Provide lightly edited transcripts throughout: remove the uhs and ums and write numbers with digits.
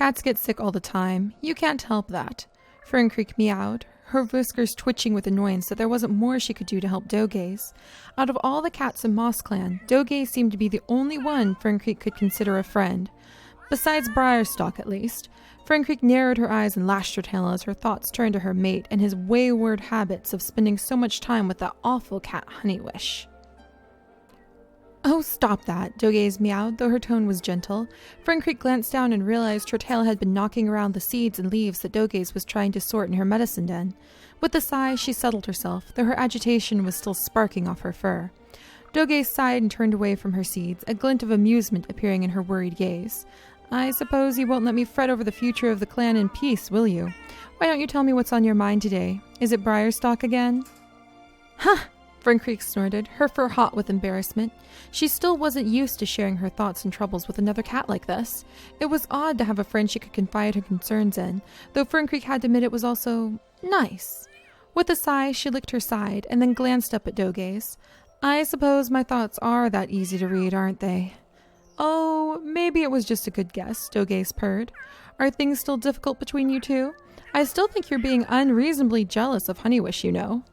Cats get sick all the time. You can't help that. Fern Creek meowed, her whiskers twitching with annoyance that there wasn't more she could do to help Dogaze. Out of all the cats in Moss Clan, Dogaze seemed to be the only one Fern Creek could consider a friend. Besides Briarstock, at least. Fern Creek narrowed her eyes and lashed her tail as her thoughts turned to her mate and his wayward habits of spending so much time with that awful cat Honeywish. "Oh, stop that," Dogaze meowed, though her tone was gentle. Fern Creek glanced down and realized her tail had been knocking around the seeds and leaves that Dogaze was trying to sort in her medicine den. With a sigh, she settled herself, though her agitation was still sparking off her fur. Dogaze sighed and turned away from her seeds, a glint of amusement appearing in her worried gaze. "I suppose you won't let me fret over the future of the clan in peace, will you? Why don't you tell me what's on your mind today? Is it Briarstock again?" "Huh!" Fern Creek snorted, her fur hot with embarrassment. She still wasn't used to sharing her thoughts and troubles with another cat like this. It was odd to have a friend she could confide her concerns in, though Fern Creek had to admit it was also nice. With a sigh, she licked her side and then glanced up at Dogaze. "I suppose my thoughts are that easy to read, aren't they?" "Oh, maybe it was just a good guess," Dogaze purred. "Are things still difficult between you two? I still think you're being unreasonably jealous of Honeywish, you know."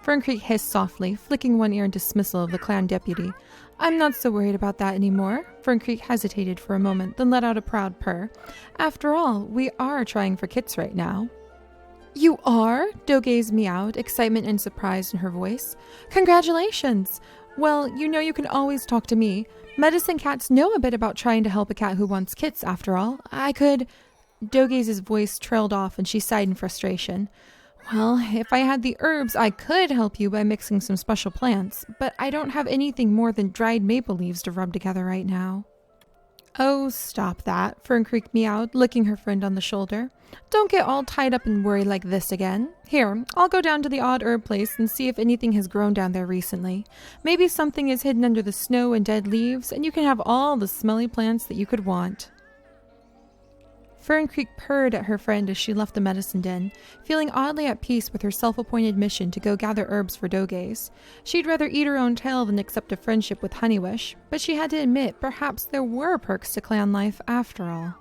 Fern Creek hissed softly, flicking one ear in dismissal of the clan deputy. "I'm not so worried about that anymore." Fern Creek hesitated for a moment, then let out a proud purr. "After all, we are trying for kits right now." "You are?" Dogaze meowed, excitement and surprise in her voice. "Congratulations! Well, you know you can always talk to me. Medicine cats know a bit about trying to help a cat who wants kits, after all. I could..." Dogaze's voice trailed off and she sighed in frustration. "Well, if I had the herbs, I could help you by mixing some special plants, but I don't have anything more than dried maple leaves to rub together right now." "Oh, stop that," Fern Creek meowed, licking her friend on the shoulder. "Don't get all tied up and worry like this again. Here, I'll go down to the odd herb place and see if anything has grown down there recently. Maybe something is hidden under the snow and dead leaves, and you can have all the smelly plants that you could want." Fern Creek purred at her friend as she left the medicine den, feeling oddly at peace with her self-appointed mission to go gather herbs for Dogaze. She'd rather eat her own tail than accept a friendship with Honeywish, but she had to admit perhaps there were perks to clan life after all.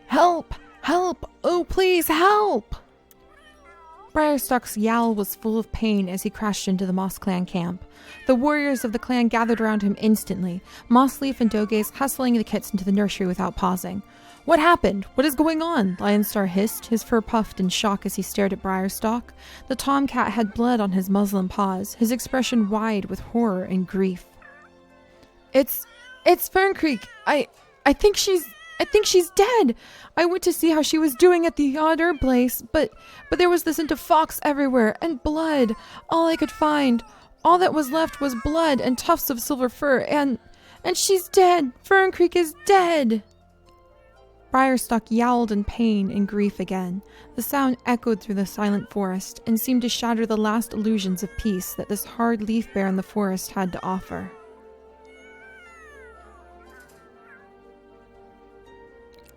"Help! Help! Oh, please help!" Briarstock's yowl was full of pain as he crashed into the Moss Clan camp. The warriors of the clan gathered around him instantly, Mossleaf and Dogaze hustling the kits into the nursery without pausing. "What happened? What is going on?" Lionstar hissed, his fur puffed in shock as he stared at Briarstock. The tomcat had blood on his muslin paws, his expression wide with horror and grief. It's Fern Creek. I think she's dead. I went to see how she was doing at the odd herb place, but there was the scent of fox everywhere, and blood. All I could find. All that was left was blood and tufts of silver fur, and she's dead. Fern Creek is dead." Briarstock yowled in pain and grief again. The sound echoed through the silent forest and seemed to shatter the last illusions of peace that this hard leaf bear in the forest had to offer.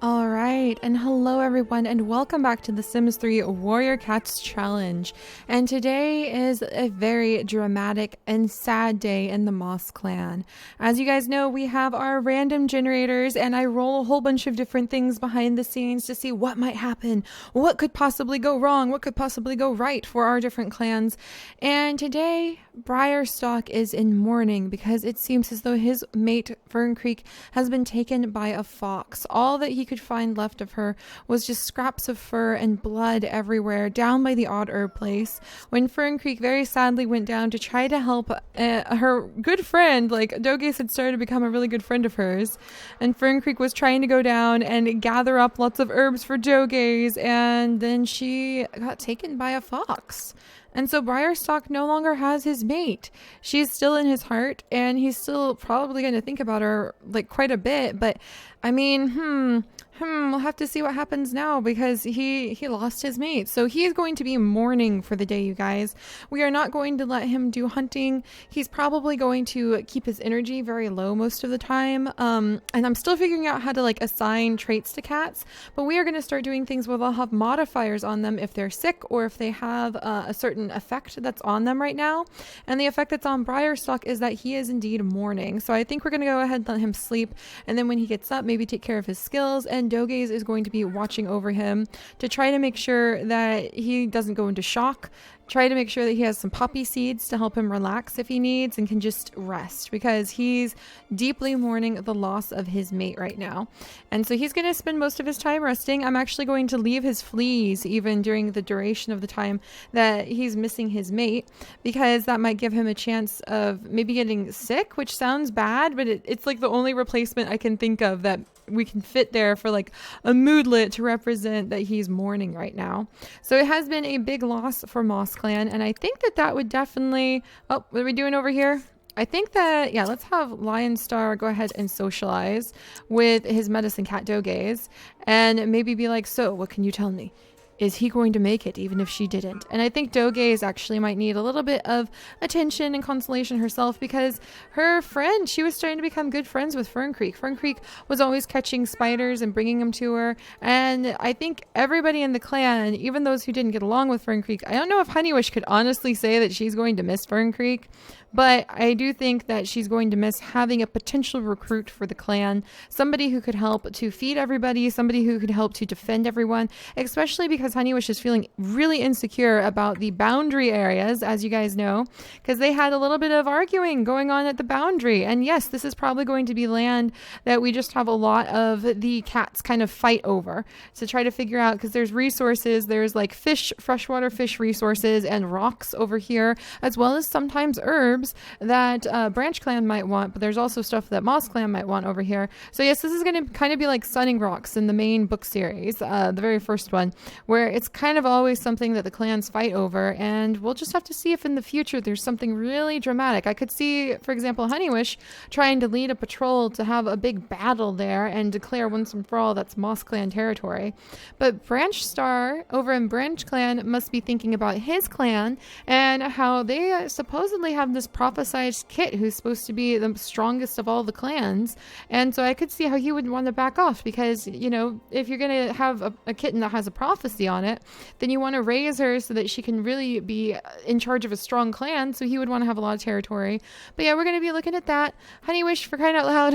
Alright, and hello everyone, and welcome back to the Sims 3 Warrior Cats Challenge. And today is a very dramatic and sad day in the Moss Clan. As you guys know, we have our random generators, and I roll a whole bunch of different things behind the scenes to see what might happen, what could possibly go wrong, what could possibly go right for our different clans. And today, Briarstock is in mourning because it seems as though his mate, Fern Creek, has been taken by a fox. All that he could find left of her was just scraps of fur and blood everywhere down by the odd herb place. When Fern Creek very sadly went down to try to help her good friend, like Dogaze had started to become a really good friend of hers, and Fern Creek was trying to go down and gather up lots of herbs for Dogaze, and then she got taken by a fox. And so Briarstock no longer has his mate. She's still in his heart, and he's still probably going to think about her like quite a bit. But I mean, we'll have to see what happens now because he lost his mate. So he is going to be mourning for the day, you guys. We are not going to let him do hunting. He's probably going to keep his energy very low most of the time. And I'm still figuring out how to like assign traits to cats, but we are going to start doing things where they'll have modifiers on them if they're sick or if they have a certain effect that's on them right now. And the effect that's on Briarstock is that he is indeed mourning. So I think we're going to go ahead and let him sleep. And then when he gets up, maybe take care of his skills, and Dogaze is going to be watching over him to try to make sure that he doesn't go into shock. Try to make sure that he has some poppy seeds to help him relax if he needs and can just rest because he's deeply mourning the loss of his mate right now. And so he's going to spend most of his time resting. I'm actually going to leave his fleas even during the duration of the time that he's missing his mate because that might give him a chance of maybe getting sick, which sounds bad, but it's like the only replacement I can think of that we can fit there for like a moodlet to represent that he's mourning right now. So it has been a big loss for Moss Clan, and I think that would definitely... Oh, what are we doing over here? I think that, yeah, let's have Lionstar go ahead and socialize with his medicine cat Dogaze and maybe be like, so what can you tell me? Is he going to make it even if she didn't? And I think Dogaze actually might need a little bit of attention and consolation herself because her friend, she was starting to become good friends with Fern Creek. Fern Creek was always catching spiders and bringing them to her. And I think everybody in the clan, even those who didn't get along with Fern Creek, I don't know if Honeywish could honestly say that she's going to miss Fern Creek. But I do think that she's going to miss having a potential recruit for the clan, somebody who could help to feed everybody, somebody who could help to defend everyone, especially because Honeywish is feeling really insecure about the boundary areas, as you guys know, because they had a little bit of arguing going on at the boundary. And yes, this is probably going to be land that we just have a lot of the cats kind of fight over to try to figure out, because there's resources, there's like fish, freshwater fish resources and rocks over here, as well as sometimes herbs that Branch Clan might want, but there's also stuff that Moss Clan might want over here. So yes, this is going to kind of be like Sunning Rocks in the main book series, the very first one, where it's kind of always something that the clans fight over, and we'll just have to see if in the future there's something really dramatic. I could see, for example, Honeywish trying to lead a patrol to have a big battle there and declare once and for all that's Moss Clan territory. But Branch Star over in Branch Clan must be thinking about his clan and how they supposedly have this prophesized kit who's supposed to be the strongest of all the clans. And so I could see how he would want to back off because, you know, if you're going to have a kitten that has a prophecy on it, then you want to raise her so that she can really be in charge of a strong clan. So he would want to have a lot of territory. But yeah, we're going to be looking at that. Honeywish, for crying out loud,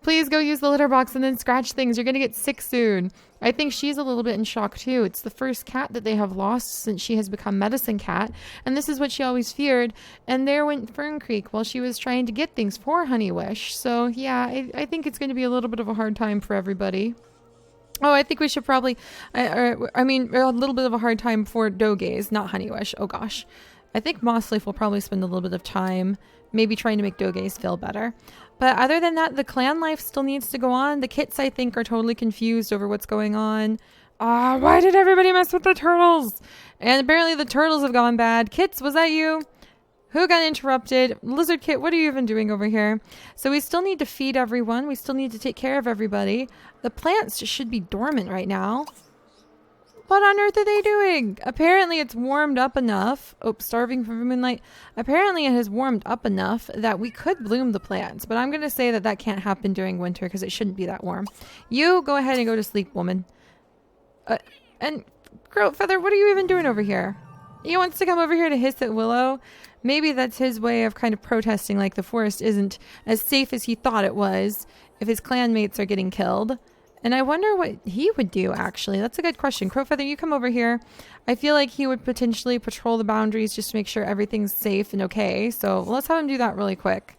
please go use the litter box and then scratch things. You're going to get sick soon. I think she's a little bit in shock too. It's the first cat that they have lost since she has become Medicine Cat. And this is what she always feared. And there went Fern Creek while she was trying to get things for Honeywish. So yeah, I think it's going to be a little bit of a hard time for everybody. Oh, I think we should probably, a little bit of a hard time for Dogaze, not Honeywish. Oh gosh. I think Mossleaf will probably spend a little bit of time maybe trying to make Dogaze feel better. But other than that, the clan life still needs to go on. The kits, I think, are totally confused over what's going on. Why did everybody mess with the turtles? And apparently the turtles have gone bad. Kits, was that you? Who got interrupted? Lizard Kit, what are you even doing over here? So we still need to feed everyone. We still need to take care of everybody. The plants should be dormant right now. What on earth are they doing? Apparently it's warmed up enough. Oh, starving from moonlight. Apparently it has warmed up enough that we could bloom the plants. But I'm going to say that can't happen during winter because it shouldn't be that warm. You go ahead and go to sleep, woman. And Crow Feather, what are you even doing over here? He wants to come over here to hiss at Willow. Maybe that's his way of kind of protesting like the forest isn't as safe as he thought it was if his clanmates are getting killed. And I wonder what he would do, actually. That's a good question. Crowfeather, you come over here. I feel like he would potentially patrol the boundaries just to make sure everything's safe and okay. So let's have him do that really quick.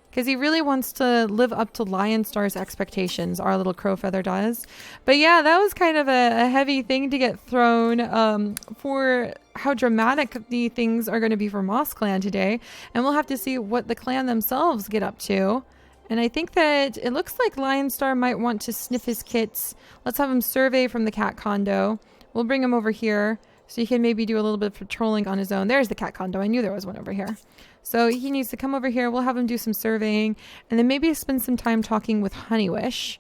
Because he really wants to live up to Lionstar's expectations, our little Crowfeather does. But yeah, that was kind of a heavy thing to get thrown for how dramatic the things are going to be for Moss Clan today. And we'll have to see what the clan themselves get up to. And I think that it looks like Lionstar might want to sniff his kits. Let's have him survey from the cat condo. We'll bring him over here so he can maybe do a little bit of patrolling on his own. There's the cat condo. I knew there was one over here. So he needs to come over here. We'll have him do some surveying and then maybe spend some time talking with Honeywish,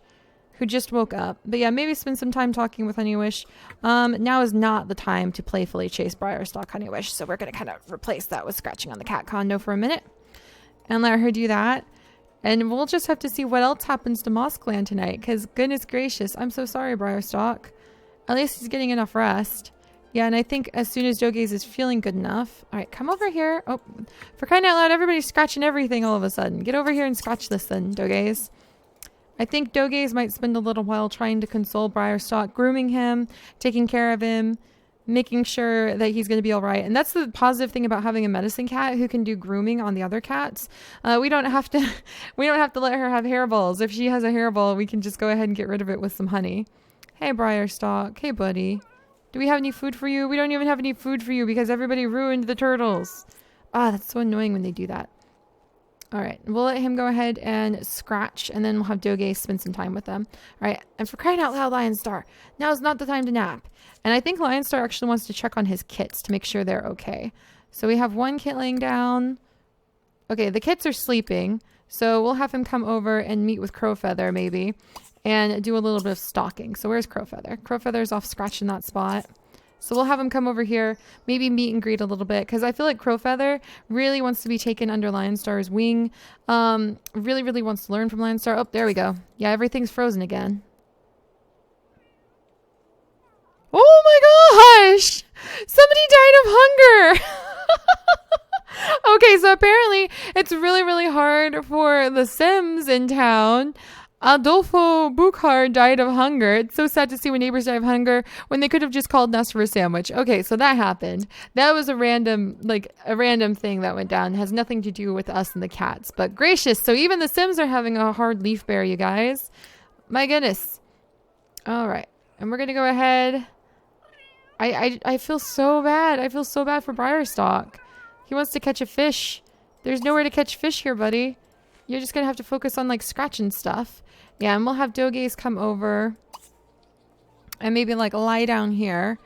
who just woke up. But yeah, maybe spend some time talking with Honeywish. Now is not the time to playfully chase Briarstock Honeywish, so we're going to kind of replace that with scratching on the cat condo for a minute and let her do that. And we'll just have to see what else happens to Moss Clan tonight, because goodness gracious, I'm so sorry, Briarstock. At least he's getting enough rest. Yeah, and I think as soon as Dogaze is feeling good enough. All right, come over here. Oh, for crying out loud, everybody's scratching everything all of a sudden. Get over here and scratch this then, Dogaze. I think Dogaze might spend a little while trying to console Briarstock, grooming him, taking care of him, making sure that he's going to be all right. And that's the positive thing about having a medicine cat who can do grooming on the other cats. We don't have to let her have hairballs. If she has a hairball, we can just go ahead and get rid of it with some honey. Hey, Briarstock. Hey, buddy. Do we have any food for you? We don't even have any food for you because everybody ruined the turtles. Ah, that's so annoying when they do that. All right, we'll let him go ahead and scratch, and then we'll have Dogaze spend some time with them. All right, and for crying out loud, Lionstar, now is not the time to nap. And I think Lionstar actually wants to check on his kits to make sure they're okay. So we have one kit laying down. Okay, the kits are sleeping, so we'll have him come over and meet with Crowfeather maybe, and do a little bit of stalking. So where's Crowfeather? Crowfeather's off scratching that spot. So we'll have him come over here, maybe meet and greet a little bit, because I feel like Crowfeather really wants to be taken under Lionstar's wing. Really, really wants to learn from Lionstar. Oh, there we go. Yeah, everything's frozen again. Oh my gosh! Somebody died of hunger! Okay, so apparently it's really, really hard for the Sims in town. Adolfo Buchar died of hunger. It's so sad to see when neighbors die of hunger when they could have just called us for a sandwich. Okay, so that happened. That was a random thing that went down. It has nothing to do with us and the cats. But gracious, so even the Sims are having a hard leaf bear, you guys. My goodness. All right, and we're gonna go ahead. I feel so bad. I feel so bad for Briarstock. He wants to catch a fish. There's nowhere to catch fish here, buddy. You're just gonna have to focus on like scratching stuff. Yeah, and we'll have Dogaze come over and maybe like lie down here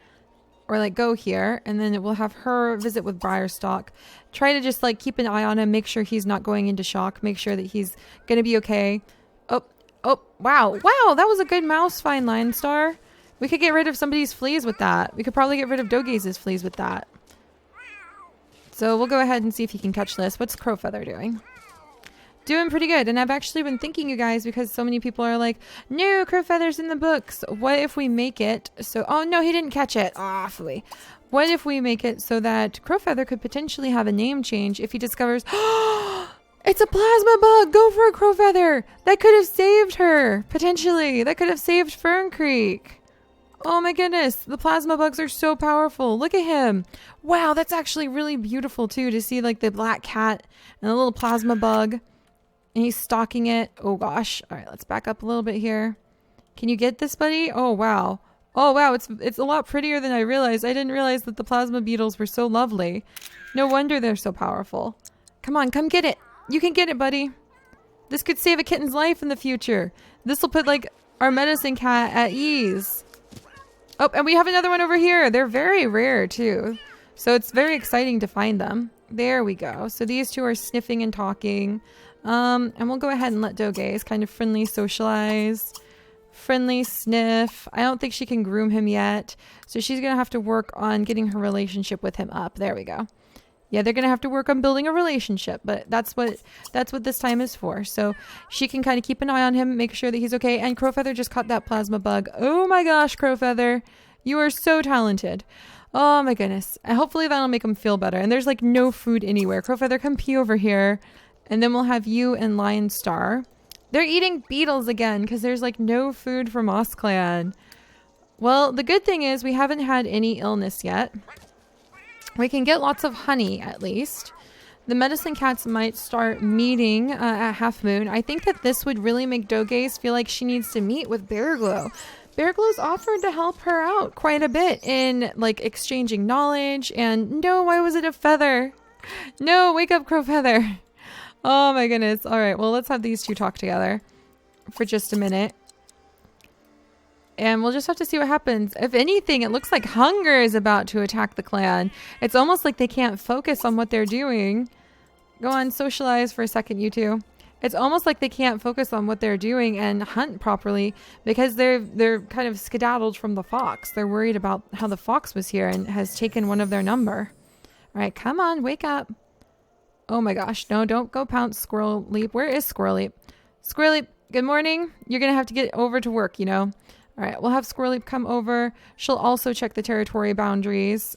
or like go here, and then we'll have her visit with Briarstock. Try to just like keep an eye on him, make sure he's not going into shock, make sure that he's gonna be okay. Oh, wow, that was a good mouse find, Lionstar. We could get rid of somebody's fleas with that. We could probably get rid of Dogaze's fleas with that. So we'll go ahead and see if he can catch this. What's Crowfeather doing? Doing pretty good. And I've actually been thinking, you guys, because so many people are like, no, Crowfeather's in the books. What if we make it so... Oh, no, he didn't catch it. Awfully. What if we make it so that Crowfeather could potentially have a name change if he discovers... It's a plasma bug! Go for it, Crowfeather! That could have saved her! Potentially. That could have saved Fern Creek. Oh my goodness. The plasma bugs are so powerful. Look at him. Wow, that's actually really beautiful, too, to see like the black cat and the little plasma bug. And he's stalking it. Oh gosh. All right, let's back up a little bit here. Can you get this, buddy? Oh wow. Oh wow, it's a lot prettier than I realized. I didn't realize that the plasma beetles were so lovely. No wonder they're so powerful. Come on, come get it. You can get it, buddy. This could save a kitten's life in the future. This will put like our medicine cat at ease. Oh, and we have another one over here. They're very rare too. So it's very exciting to find them. There we go. So these two are sniffing and talking. And we'll go ahead and let Dogaze kind of friendly socialize, friendly sniff. I don't think she can groom him yet, so she's gonna have to work on getting her relationship with him up. There we go. Yeah, they're gonna have to work on building a relationship, but that's what this time is for. So she can kind of keep an eye on him, make sure that he's okay. And Crowfeather just caught that plasma bug. Oh my gosh, Crowfeather, you are so talented. Oh my goodness. And hopefully that'll make him feel better. And there's like no food anywhere. Crowfeather, come pee over here. And then we'll have you and Lionstar. They're eating beetles again because there's like no food for Moss Clan. Well, the good thing is we haven't had any illness yet. We can get lots of honey at least. The medicine cats might start meeting at Half Moon. I think that this would really make Dogaze feel like she needs to meet with Bearglow. Bearglow's offered to help her out quite a bit in like exchanging knowledge. And no, why was it a feather? No, wake up, Crowfeather. Oh my goodness. All right, well, let's have these two talk together for just a minute. And we'll just have to see what happens. If anything, it looks like hunger is about to attack the clan. It's almost like they can't focus on what they're doing. Go on, socialize for a second, you two. It's almost like they can't focus on what they're doing and hunt properly because they're kind of skedaddled from the fox. They're worried about how the fox was here and has taken one of their number. All right, come on, wake up. Oh my gosh, no, don't go pounce, Squirrel Leap. Where is Squirrel Leap? Squirrel Leap, good morning. You're going to have to get over to work, you know. All right, we'll have Squirrel Leap come over. She'll also check the territory boundaries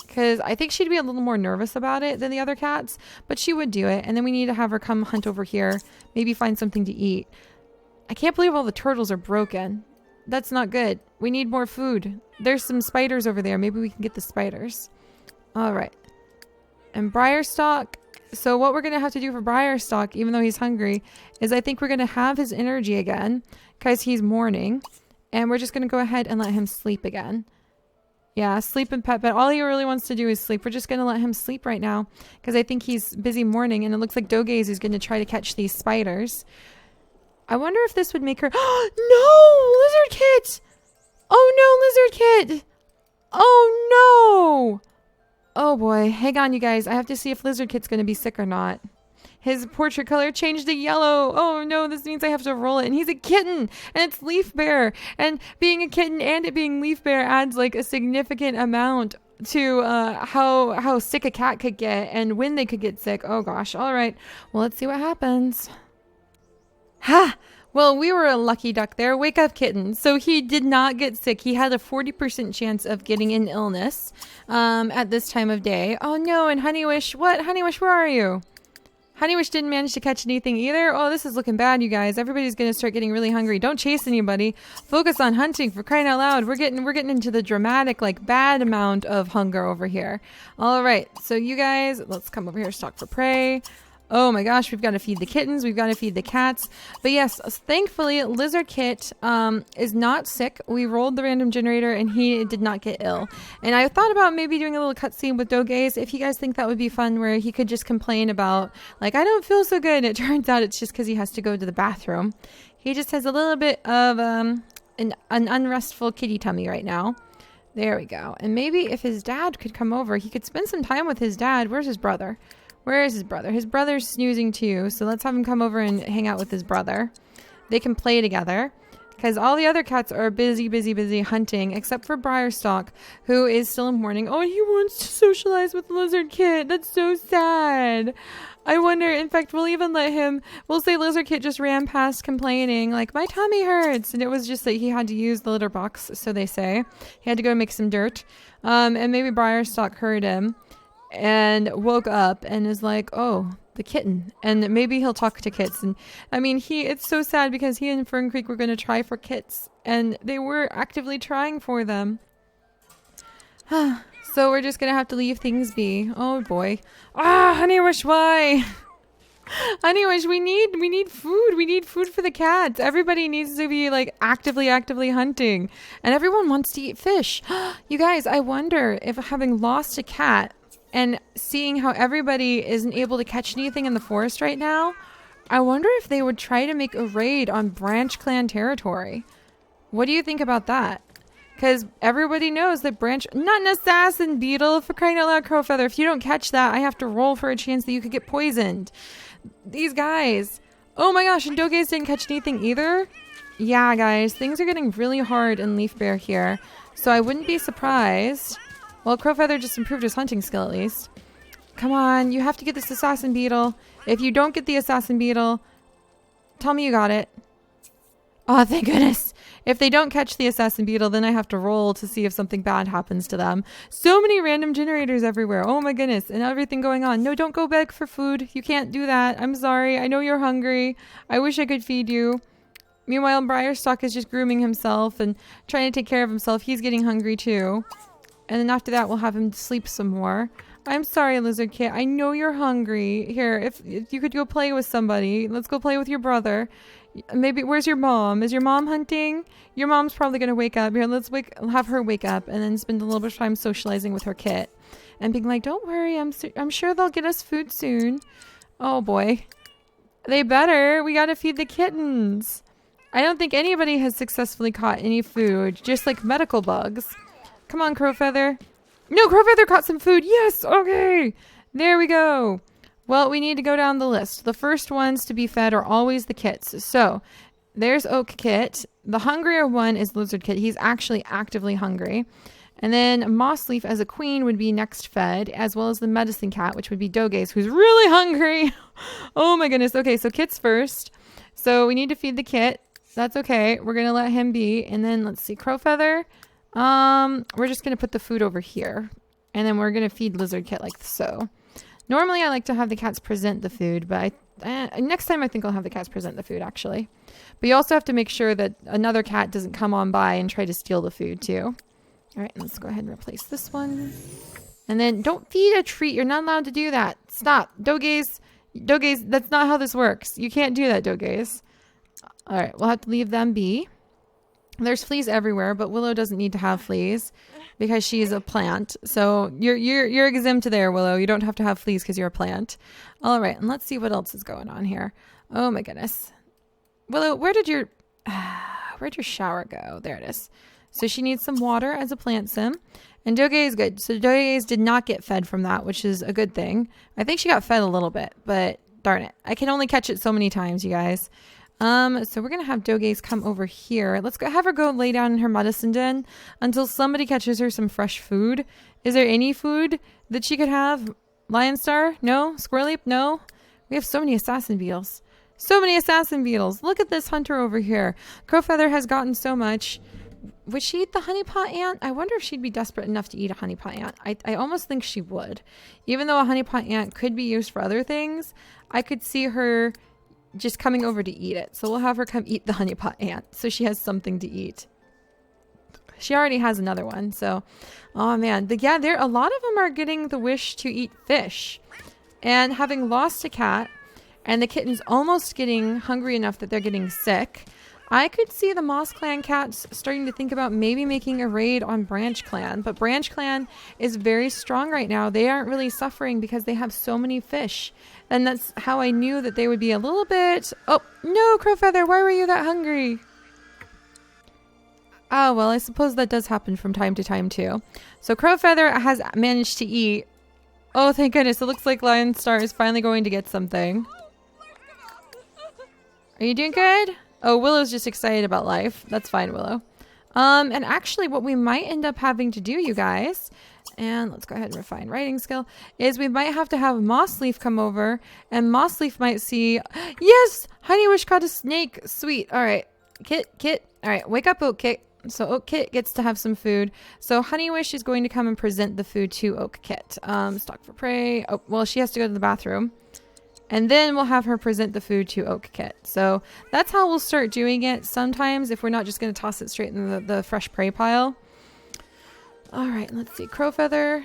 because I think she'd be a little more nervous about it than the other cats, but she would do it. And then we need to have her come hunt over here, maybe find something to eat. I can't believe all the turtles are broken. That's not good. We need more food. There's some spiders over there. Maybe we can get the spiders. All right. And Briarstock. So what we're going to have to do for Briarstock, even though he's hungry, is I think we're going to have his energy again because he's mourning. And we're just going to go ahead and let him sleep again. Yeah, sleep and pet bed. All he really wants to do is sleep. We're just going to let him sleep right now because I think he's busy mourning. And it looks like Dogaze is going to try to catch these spiders. I wonder if this would make her... No! Lizard Kit! Oh no, Lizard Kit! Oh no! Oh boy, hang on you guys. I have to see if Lizard Kit's going to be sick or not. His portrait color changed to yellow. Oh no, this means I have to roll it. And he's a kitten and it's Leaf Bear. And being a kitten and it being Leaf Bear adds like a significant amount to how sick a cat could get and when they could get sick. Oh gosh. All right. Well, let's see what happens. Ha! Well, we were a lucky duck there. Wake up, kitten. So he did not get sick. He had a 40% chance of getting an illness at this time of day. Oh, no. And Honeywish, what? Honeywish, where are you? Honeywish didn't manage to catch anything either. Oh, this is looking bad, you guys. Everybody's going to start getting really hungry. Don't chase anybody. Focus on hunting, for crying out loud. We're getting into the dramatic, like, bad amount of hunger over here. All right. So you guys, let's come over here, stalk for prey. Oh my gosh, we've got to feed the kittens. We've got to feed the cats. But yes, thankfully, Lizard Kit is not sick. We rolled the random generator and he did not get ill. And I thought about maybe doing a little cutscene with Dogaze if you guys think that would be fun, where he could just complain about, like, I don't feel so good. And it turns out it's just because he has to go to the bathroom. He just has a little bit of an unrestful kitty tummy right now. There we go. And maybe if his dad could come over, he could spend some time with his dad. Where's his brother? Where is his brother? His brother's snoozing too, so let's have him come over and hang out with his brother. They can play together because all the other cats are busy hunting except for Briarstock, who is still in mourning. Oh, he wants to socialize with Lizard Kit. That's so sad. I wonder, in fact, we'll even let him, we'll say Lizard Kit just ran past complaining, like, my tummy hurts. And it was just that he had to use the litter box, so they say. He had to go make some dirt. And maybe Briarstock heard him and woke up and is like, oh, the kitten. And maybe he'll talk to kits. And I mean, it's so sad because he and Fern Creek were going to try for kits and they were actively trying for them. So we're just going to have to leave things be. Oh boy. Honeywish, why? Honeywish, we need food. We need food for the cats. Everybody needs to be like actively hunting and everyone wants to eat fish. You guys, I wonder if having lost a cat and seeing how everybody isn't able to catch anything in the forest right now, I wonder if they would try to make a raid on Branch Clan territory. What do you think about that? Because everybody knows that not an assassin beetle, for crying out loud, Crowfeather. If you don't catch that, I have to roll for a chance that you could get poisoned. These guys. Oh my gosh, and Dogaze didn't catch anything either? Yeah, guys, things are getting really hard in Leaf Bear here. So I wouldn't be surprised. Well, Crowfeather just improved his hunting skill at least. Come on, you have to get this assassin beetle. If you don't get the assassin beetle, tell me you got it. Oh, thank goodness. If they don't catch the assassin beetle, then I have to roll to see if something bad happens to them. So many random generators everywhere. Oh my goodness. And everything going on. No, don't go beg for food. You can't do that. I'm sorry. I know you're hungry. I wish I could feed you. Meanwhile, Briarstock is just grooming himself and trying to take care of himself. He's getting hungry too. And then after that, we'll have him sleep some more. I'm sorry, Lizard Kit. I know you're hungry. Here, if you could go play with somebody. Let's go play with your brother. Maybe, where's your mom? Is your mom hunting? Your mom's probably going to wake up. Here, have her wake up and then spend a little bit of time socializing with her kit. And being like, don't worry, I'm sure they'll get us food soon. Oh boy. They better. We got to feed the kittens. I don't think anybody has successfully caught any food, just like medical bugs. Come on, Crowfeather. No, Crowfeather caught some food. Yes, okay. There we go. Well, we need to go down the list. The first ones to be fed are always the kits. So there's Oak Kit. The hungrier one is Lizard Kit. He's actually actively hungry. And then Mossleaf as a queen would be next fed, as well as the medicine cat, which would be Dogaze, who's really hungry. Oh my goodness. Okay, so Kit's first. So we need to feed the Kit. That's okay. We're going to let him be. And then let's see, Crowfeather. We're just going to put the food over here. And then we're going to feed Lizard Kit like so. Normally I like to have the cats present the food, but next time I think I'll have the cats present the food actually. But you also have to make sure that another cat doesn't come on by and try to steal the food too. All right, let's go ahead and replace this one. And then don't feed a treat. You're not allowed to do that. Stop. Dogaze, that's not how this works. You can't do that, Dogaze. All right, we'll have to leave them be. There's fleas everywhere, but Willow doesn't need to have fleas because she's a plant. So you're exempt there, Willow. You don't have to have fleas because you're a plant. All right, and let's see what else is going on here. Oh my goodness. Willow, where'd your shower go? There it is. So she needs some water as a plant sim. And Dogaze is good. So Dogaze did not get fed from that, which is a good thing. I think she got fed a little bit, but darn it. I can only catch it so many times, you guys. So we're going to have Dogaze come over here. Let's go have her go lay down in her medicine den until somebody catches her some fresh food. Is there any food that she could have? Lion Star? No? Squirrel Leap? No? We have so many assassin beetles. So many assassin beetles. Look at this hunter over here. Crowfeather has gotten so much. Would she eat the honeypot ant? I wonder if she'd be desperate enough to eat a honeypot ant. I almost think she would. Even though a honeypot ant could be used for other things, I could see her just coming over to eat it. So we'll have her come eat the honeypot ant so she has something to eat. She already has another one. So, oh man. But yeah, a lot of them are getting the wish to eat fish. And having lost a cat and the kitten's almost getting hungry enough that they're getting sick, I could see the Moss Clan cats starting to think about maybe making a raid on Branch Clan. But Branch Clan is very strong right now. They aren't really suffering because they have so many fish. And that's how I knew that they would be a little bit... Oh, no, Crowfeather, why were you that hungry? Oh, well, I suppose that does happen from time to time, too. So Crowfeather has managed to eat. Oh, thank goodness. It looks like Lion Star is finally going to get something. Are you doing good? Oh, Willow's just excited about life. That's fine, Willow. And actually what we might end up having to do, you guys, and let's go ahead and refine writing skill, is we might have to have Mossleaf come over, and Mossleaf might see, yes, Honeywish caught a snake. Sweet. All right, Kit. All right, wake up, Oak Kit. So Oak Kit gets to have some food. So Honeywish is going to come and present the food to Oak Kit. Stalk for prey. Oh, well, she has to go to the bathroom. And then we'll have her present the food to Oak Kit. So that's how we'll start doing it sometimes if we're not just going to toss it straight in the fresh prey pile. All right, let's see. Crowfeather,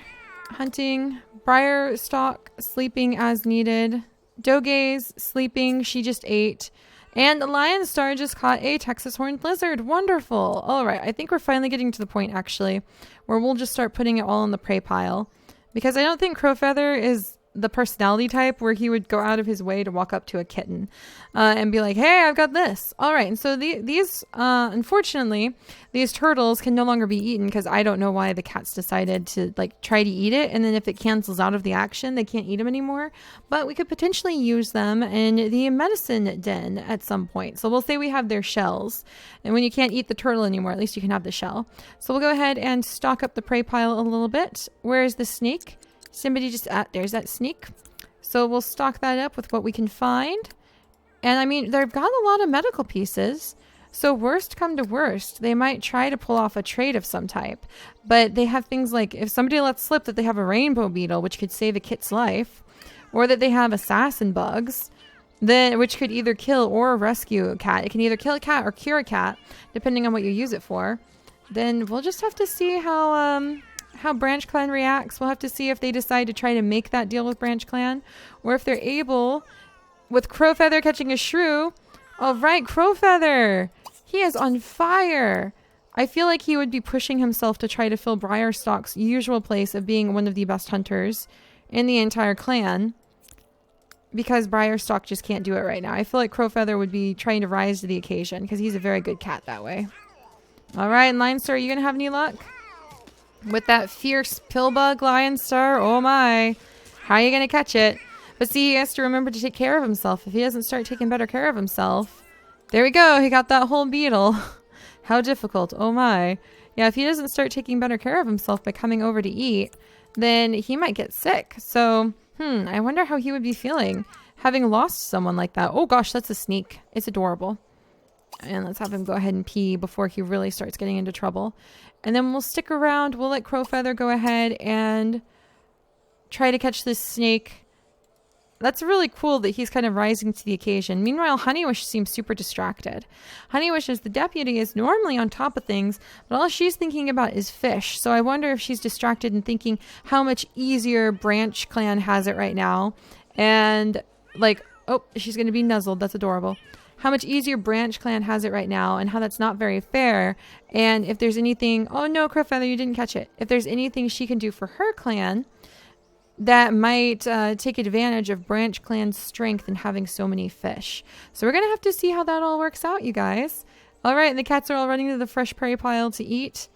hunting. Briarstalk, sleeping as needed. Dogaze, sleeping. She just ate. And Lion Star just caught a Texas horned lizard. Wonderful. All right, I think we're finally getting to the point, actually, where we'll just start putting it all in the prey pile. Because I don't think Crowfeather is the personality type where he would go out of his way to walk up to a kitten and be like, hey, I've got this. All right. And so these, unfortunately, these turtles can no longer be eaten because I don't know why the cats decided to like try to eat it. And then if it cancels out of the action, they can't eat them anymore. But we could potentially use them in the medicine den at some point. So we'll say we have their shells. And when you can't eat the turtle anymore, at least you can have the shell. So we'll go ahead and stock up the prey pile a little bit. Where is the snake? Somebody just, there's that sneak. So we'll stock that up with what we can find. And I mean, they've got a lot of medical pieces. So worst come to worst, they might try to pull off a trade of some type. But they have things like, if somebody lets slip that they have a rainbow beetle, which could save a kit's life, or that they have assassin bugs, then which could either kill or rescue a cat. It can either kill a cat or cure a cat, depending on what you use it for. Then we'll just have to see how Branch Clan reacts. We'll have to see if they decide to try to make that deal with Branch Clan, or if they're able, with Crowfeather catching a shrew. All right, Crowfeather, he is on fire. I feel like he would be pushing himself to try to fill Briarstalk's usual place of being one of the best hunters in the entire clan, because Briarstalk just can't do it right now. I feel like Crowfeather would be trying to rise to the occasion because he's a very good cat that way. All right, Lion Star, are you gonna have any luck with that fierce pill bug, Lion Star? Oh my. How are you going to catch it? But see, he has to remember to take care of himself. If he doesn't start taking better care of himself... There we go. He got that whole beetle. How difficult. Oh my. Yeah, if he doesn't start taking better care of himself by coming over to eat, then he might get sick. So, I wonder how he would be feeling having lost someone like that. Oh gosh, that's a sneak. It's adorable. And let's have him go ahead and pee before he really starts getting into trouble. And then we'll stick around. We'll let Crowfeather go ahead and try to catch this snake. That's really cool that he's kind of rising to the occasion. Meanwhile, Honeywish seems super distracted. Honeywish, as the deputy, is normally on top of things, but all she's thinking about is fish. So I wonder if she's distracted and thinking how much easier Branch Clan has it right now. And like, oh, she's going to be nuzzled. That's adorable. How much easier Branch Clan has it right now and how that's not very fair. And if there's anything, oh no, Crowfeather, you didn't catch it. If there's anything she can do for her clan that might take advantage of Branch Clan's strength in having so many fish. So we're going to have to see how that all works out, you guys. All right, and the cats are all running to the fresh prairie pile to eat.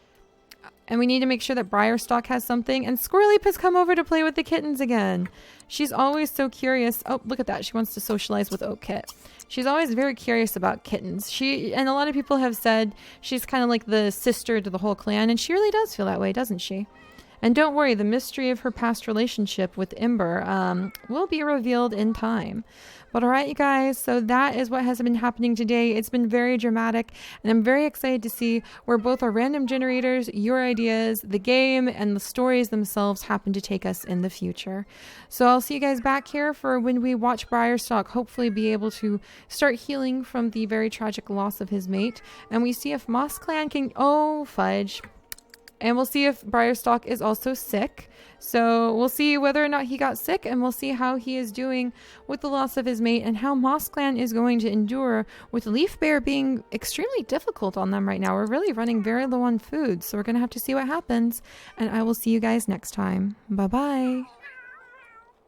And we need to make sure that Briarstalk has something. And Squirreleap has come over to play with the kittens again. She's always so curious. Oh, look at that. She wants to socialize with Oak Kit. She's always very curious about kittens. And a lot of people have said she's kind of like the sister to the whole clan. And she really does feel that way, doesn't she? And don't worry, the mystery of her past relationship with Ember will be revealed in time. But all right, you guys, so that is what has been happening today. It's been very dramatic, and I'm very excited to see where both our random generators, your ideas, the game, and the stories themselves happen to take us in the future. So I'll see you guys back here for when we watch Briarstalk hopefully be able to start healing from the very tragic loss of his mate. And we see if Moss Clan can... Oh, fudge. And we'll see if Briarstalk is also sick. So we'll see whether or not he got sick, and we'll see how he is doing with the loss of his mate and how Moss Clan is going to endure with Leaf Bear being extremely difficult on them right now. We're really running very low on food, so we're going to have to see what happens. And I will see you guys next time. Bye-bye.